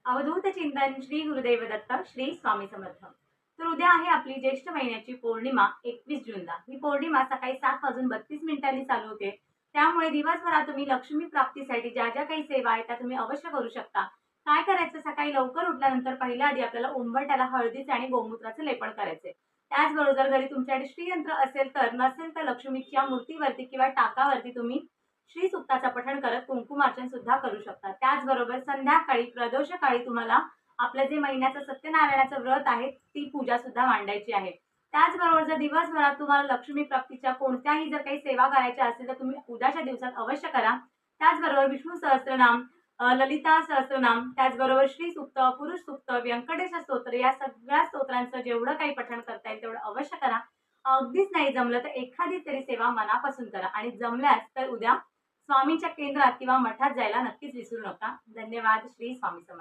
अवधूत चिंतन श्री गुरुदेव दत्त श्री स्वामी समर्थ। तर उद्या आहे आपली ज्येष्ठ महिन्याची पौर्णिमा 21 जूनला। ही पौर्णिमा सकाळी 7:32 चालू होते। त्यामुळे दिवसभरात तुम्ही लक्ष्मी प्राप्तीसाठी ज्या ज्या काही सेवा आहेत त्या तुम्ही अवश्य करू शकता। काय करायचं, सकाळी लवकर उठल्यानंतर पहिल्या आधी आपल्याला उंबरठ्याला हळदीचे आणि गोमूत्राचे लेपन करायचे। त्याचबरोबर जर घरी तुमच्याकडे श्रीयंत्र असेल तर, नसेल तर लक्ष्मीच्या मूर्तीवरती किंवा टाकावरती तुम्ही श्री सुक्ताचा पठण करत कुंकुमार्चन सुद्धा करू शकता। त्याचबरोबर संध्याकाळी प्रदोषकाळी तुम्हाला आपलं जे महिन्याचं सत्यनारायणाचं व्रत आहे ती पूजा सुद्धा मांडायची आहे। त्याचबरोबर जर दिवसभरात तुम्हाला लक्ष्मी प्राप्तीच्या कोणत्याही जर काही सेवा करायच्या असेल तर तुम्ही उद्याच्या दिवसात अवश्य करा। त्याचबरोबर विष्णू सहस्त्रनाम, ललिता सहस्त्रनाम, त्याचबरोबर श्री सूक्त, पुरुष सूक्त, व्यंकटेश स्तोत्र या सगळ्या स्तोत्रांचं जेवढं काही पठण करता येईल तेवढं अवश्य करा। अगदीच नाही जमलं तर एखादी तरी सेवा मनापासून करा आणि जमल्यास तर उद्या स्वामींच्या केंद्रात किंवा मठात जायला नक्कीच विसरू नका। धन्यवाद। श्री स्वामी समर्थ।